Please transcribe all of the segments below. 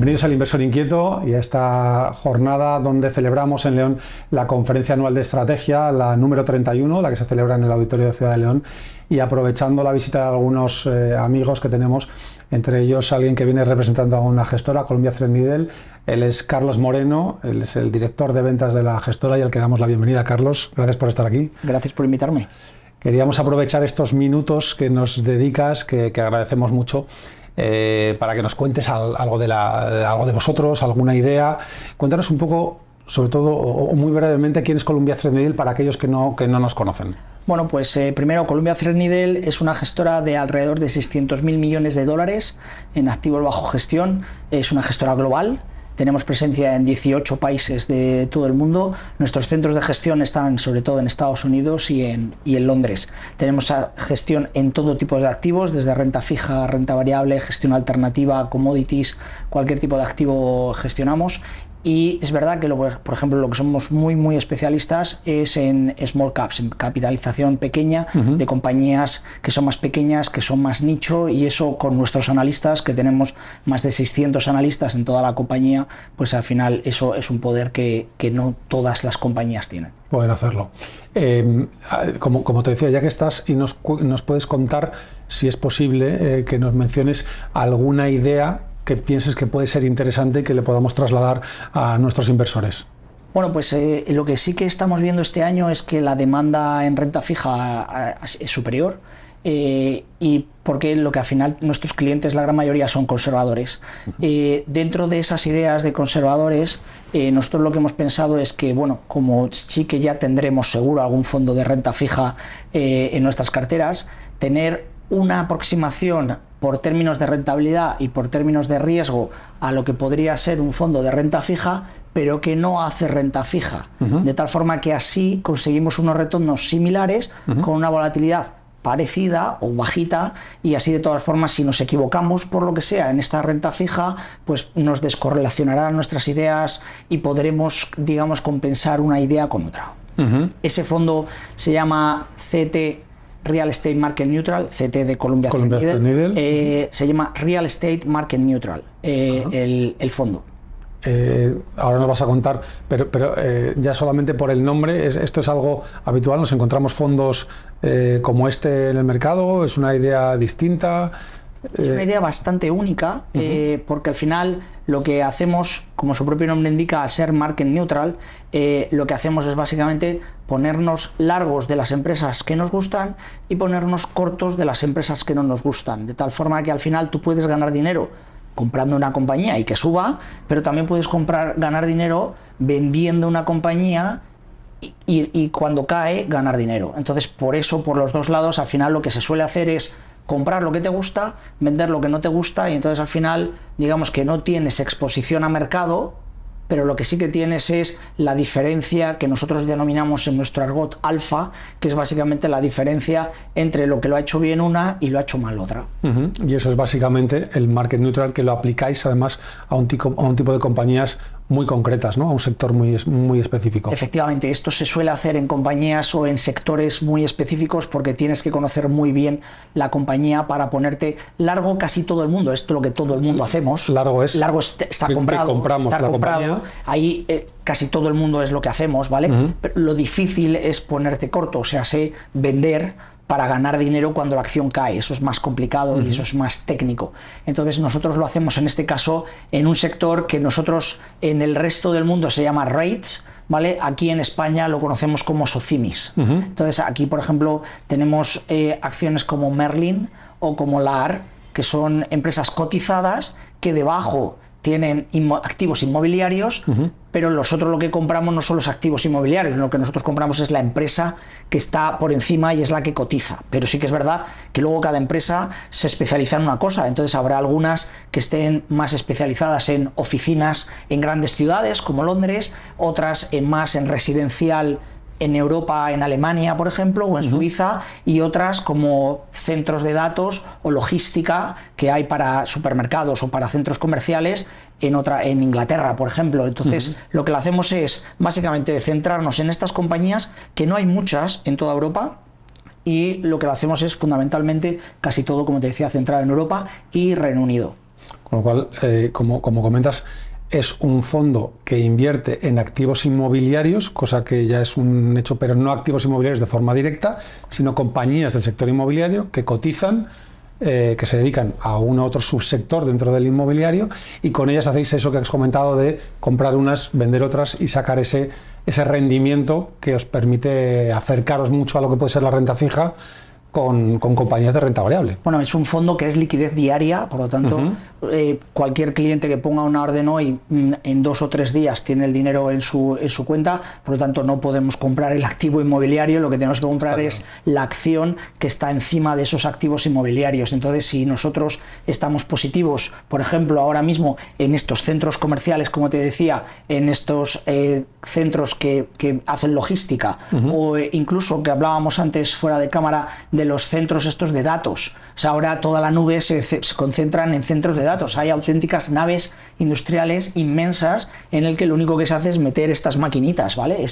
Bienvenidos al Inversor Inquieto y a esta jornada donde celebramos en León la conferencia anual de estrategia, la número 31, la que se celebra en el Auditorio de Ciudad de León, y aprovechando la visita de algunos amigos que tenemos, entre ellos alguien que viene representando a una gestora, Columbia Threadneedle. Él es Carlos Moreno, él es el director de ventas de la gestora y al que damos la bienvenida. Carlos, gracias por estar aquí. Gracias por invitarme. Queríamos aprovechar estos minutos que nos dedicas, que agradecemos mucho, para que nos cuentes algo de vosotros, alguna idea. Cuéntanos un poco, sobre todo, o muy brevemente, quién es Columbia Threadneedle para aquellos que no nos conocen. Bueno, pues primero, Columbia Threadneedle es una gestora de alrededor de 600.000 millones de dólares en activos bajo gestión. Es una gestora global. Tenemos presencia en 18 países de todo el mundo. Nuestros centros de gestión están sobre todo en Estados Unidos y en Londres. Tenemos gestión en todo tipo de activos, desde renta fija, renta variable, gestión alternativa, commodities, cualquier tipo de activo gestionamos. Y es verdad que, por ejemplo, lo que somos muy especialistas es en small caps, en capitalización pequeña, de compañías que son más pequeñas, que son más nicho, y eso con nuestros analistas, que tenemos más de 600 analistas en toda la compañía, pues al final eso es un poder que no todas las compañías tienen. Pueden hacerlo. Como te decía, ya que estás y nos puedes contar, si es posible, que nos menciones alguna idea que pienses que puede ser interesante y que le podamos trasladar a nuestros inversores. Bueno, pues lo que sí que estamos viendo este año es que la demanda en renta fija es superior, y porque lo que al final nuestros clientes, la gran mayoría, son conservadores. Dentro de esas ideas de conservadores, nosotros lo que hemos pensado es que, bueno, como sí que ya tendremos seguro algún fondo de renta fija en nuestras carteras, tener una aproximación por términos de rentabilidad y por términos de riesgo a lo que podría ser un fondo de renta fija, pero que no hace renta fija, de tal forma que así conseguimos unos retornos similares con una volatilidad parecida o bajita, y así de todas formas, si nos equivocamos por lo que sea en esta renta fija, pues nos descorrelacionarán nuestras ideas y podremos, digamos, compensar una idea con otra. Ese fondo se llama CT Real Estate Market Neutral, CT de Columbia Threadneedle. Se llama Real Estate Market Neutral, el fondo. Ahora nos vas a contar, pero ya solamente por el nombre, ¿esto es algo habitual? ¿Nos encontramos fondos como este en el mercado? ¿Es una idea distinta? Es una idea bastante única, porque al final lo que hacemos, como su propio nombre indica, al ser market neutral, lo que hacemos es básicamente ponernos largos de las empresas que nos gustan y ponernos cortos de las empresas que no nos gustan, de tal forma que al final tú puedes ganar dinero comprando una compañía y que suba, pero también puedes ganar dinero vendiendo una compañía y cuando cae ganar dinero. Entonces, por eso, por los dos lados, al final lo que se suele hacer es comprar lo que te gusta, vender lo que no te gusta, y entonces al final, digamos que no tienes exposición a mercado, pero lo que sí que tienes es la diferencia que nosotros denominamos en nuestro argot alfa, que es básicamente la diferencia entre lo que lo ha hecho bien una y lo ha hecho mal otra. Y eso es básicamente el market neutral, que lo aplicáis además a un tipo de compañías muy concretas, ¿no? A un sector muy específico. Efectivamente, esto se suele hacer en compañías o en sectores muy específicos, porque tienes que conocer muy bien la compañía para ponerte largo casi todo el mundo. Esto es lo que todo el mundo hacemos. Largo está comprado. Compramos está la comprado. compañía. Ahí casi todo el mundo es lo que hacemos, ¿vale? Pero lo difícil es ponerte corto, o sea, vender para ganar dinero cuando la acción cae. Eso es más complicado y eso es más técnico. Entonces nosotros lo hacemos en este caso en un sector que nosotros en el resto del mundo se llama REITs, ¿vale? Aquí en España lo conocemos como SOCIMIs. Entonces aquí, por ejemplo, tenemos acciones como Merlin o como LAR, que son empresas cotizadas que debajo tienen activos inmobiliarios, pero nosotros lo que compramos no son los activos inmobiliarios, lo que nosotros compramos es la empresa que está por encima y es la que cotiza. Pero sí que es verdad que luego cada empresa se especializa en una cosa, entonces habrá algunas que estén más especializadas en oficinas en grandes ciudades como Londres, otras más en residencial en Europa, en Alemania, por ejemplo, o en Suiza, y otras como centros de datos o logística que hay para supermercados o para centros comerciales en Inglaterra, por ejemplo. Entonces, lo que lo hacemos es básicamente centrarnos en estas compañías, que no hay muchas en toda Europa, y lo que lo hacemos es fundamentalmente casi todo, como te decía, centrado en Europa y Reino Unido. Con lo cual, como comentas, es un fondo que invierte en activos inmobiliarios, cosa que ya es un hecho, pero no activos inmobiliarios de forma directa, sino compañías del sector inmobiliario que cotizan, que se dedican a un u otro subsector dentro del inmobiliario, y con ellas hacéis eso que has comentado de comprar unas, vender otras y sacar ese rendimiento que os permite acercaros mucho a lo que puede ser la renta fija con compañías de renta variable. Bueno, es un fondo que es liquidez diaria, por lo tanto, cualquier cliente que ponga una orden hoy, en 2 o 3 días tiene el dinero en su cuenta, por lo tanto no podemos comprar el activo inmobiliario, lo que tenemos que comprar es la acción que está encima de esos activos inmobiliarios. Entonces, si nosotros estamos positivos, por ejemplo, ahora mismo en estos centros comerciales, como te decía, en estos centros que hacen logística, o incluso que hablábamos antes fuera de cámara de los centros estos de datos. O sea, ahora toda la nube se concentran en centros de datos. Hay auténticas naves industriales inmensas en el que lo único que se hace es meter estas maquinitas, ¿vale?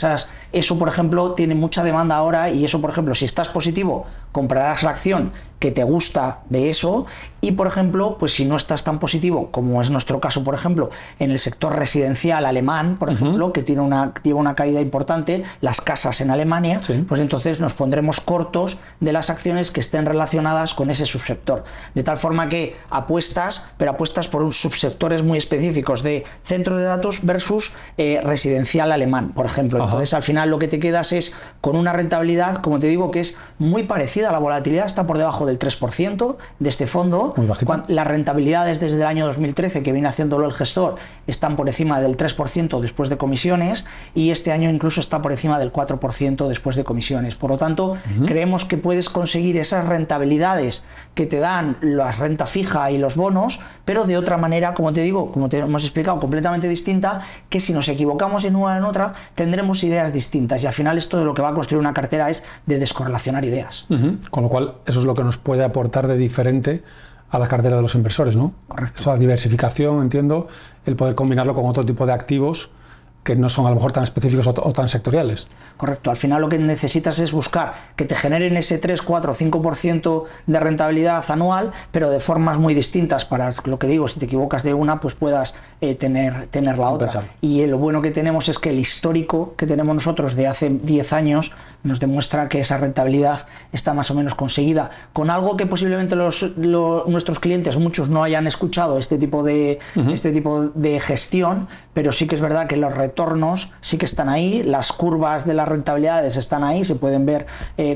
Eso, por ejemplo, tiene mucha demanda ahora, y eso, por ejemplo, si estás positivo, comprarás la acción que te gusta de eso, y, por ejemplo, pues si no estás tan positivo, como es nuestro caso, por ejemplo, en el sector residencial alemán, por ejemplo, que lleva una caída importante, las casas en Alemania, pues entonces nos pondremos cortos de las acciones que estén relacionadas con ese subsector. De tal forma que apuestas, pero apuestas por un subsectores muy específicos de centro de datos versus residencial alemán, por ejemplo. Entonces, al final lo que te quedas es con una rentabilidad, como te digo, que es muy parecida. La volatilidad está por debajo del 3% de este fondo. Las rentabilidades desde el año 2013, que viene haciéndolo el gestor, están por encima del 3% después de comisiones, y este año incluso está por encima del 4% después de comisiones. Por lo tanto, creemos que puedes conseguir esas rentabilidades que te dan la renta fija y los bonos, pero de otra manera, como te digo, como te hemos explicado, completamente distinta, que si nos equivocamos en una o en otra, tendremos ideas distintas, y al final esto de lo que va a construir una cartera es de descorrelacionar ideas. Con lo cual, eso es lo que nos puede aportar de diferente a la cartera de los inversores, ¿no? Correcto. O sea, diversificación, entiendo, el poder combinarlo con otro tipo de activos que no son a lo mejor tan específicos o tan sectoriales. Correcto, al final lo que necesitas es buscar que te generen ese 3, 4, 5% de rentabilidad anual, pero de formas muy distintas, para lo que digo, si te equivocas de una, pues puedas tener la otra. Y lo bueno que tenemos es que el histórico que tenemos nosotros de hace 10 años nos demuestra que esa rentabilidad está más o menos conseguida, con algo que posiblemente nuestros clientes, muchos no hayan escuchado este tipo de gestión, pero sí que es verdad que los retornos sí que están ahí, las curvas de las rentabilidades están ahí, se pueden ver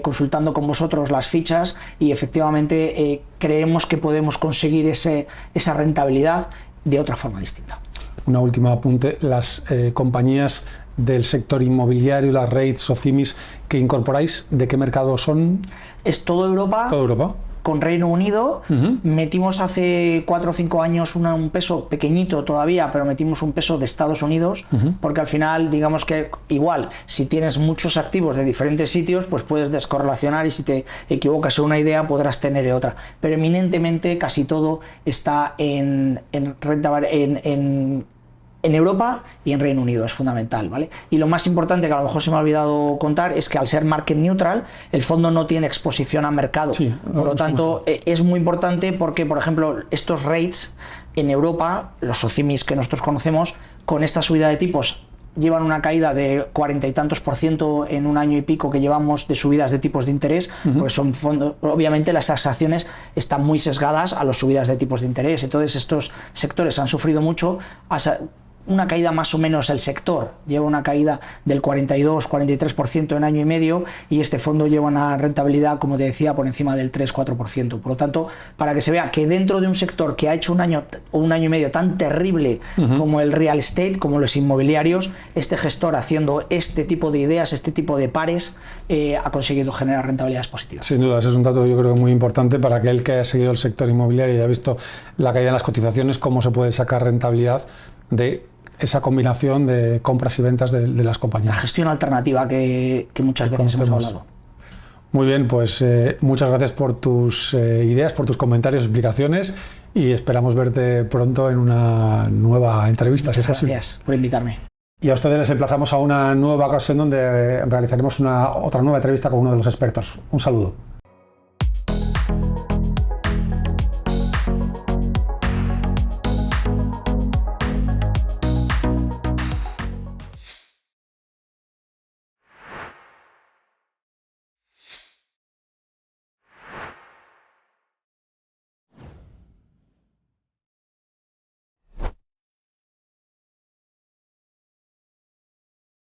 consultando con vosotros las fichas, y efectivamente creemos que podemos conseguir esa rentabilidad de otra forma distinta. Una última apunte, las compañías del sector inmobiliario, las REITs o CIMIs que incorporáis, ¿de qué mercado son? Es toda Europa. Toda Europa. Con Reino Unido, metimos hace 4 o 5 años un peso pequeñito todavía, pero metimos un peso de Estados Unidos, porque al final, digamos que igual, si tienes muchos activos de diferentes sitios, pues puedes descorrelacionar, y si te equivocas en una idea podrás tener otra. Pero eminentemente casi todo está en Europa y en Reino Unido, es fundamental, ¿vale? Y lo más importante, que a lo mejor se me ha olvidado contar, es que al ser market neutral, el fondo no tiene exposición a mercado. Por lo tanto, es muy importante porque, por ejemplo, estos rates en Europa, los OCIMIs que nosotros conocemos, con esta subida de tipos, llevan una caída de 40 y tantos % en un año y pico que llevamos de subidas de tipos de interés, porque son fondos, obviamente las tasaciones están muy sesgadas a las subidas de tipos de interés. Entonces estos sectores han sufrido mucho. Una caída más o menos, el sector lleva una caída del 42-43% en año y medio, y este fondo lleva una rentabilidad, como te decía, por encima del 3-4%. Por lo tanto, para que se vea que dentro de un sector que ha hecho un año y medio tan terrible como el real estate, como los inmobiliarios, este gestor, haciendo este tipo de ideas, este tipo de pares, ha conseguido generar rentabilidades positivas. Sin duda, ese es un dato yo creo muy importante para aquel que haya seguido el sector inmobiliario y ha visto la caída en las cotizaciones, cómo se puede sacar rentabilidad de esa combinación de compras y ventas de las compañías. La gestión alternativa que muchas veces hemos hablado. Muy bien, pues muchas gracias por tus ideas, por tus comentarios, explicaciones, y esperamos verte pronto en una nueva entrevista. Muchas gracias por invitarme. Y a ustedes les emplazamos a una nueva ocasión donde realizaremos otra nueva entrevista con uno de los expertos. Un saludo.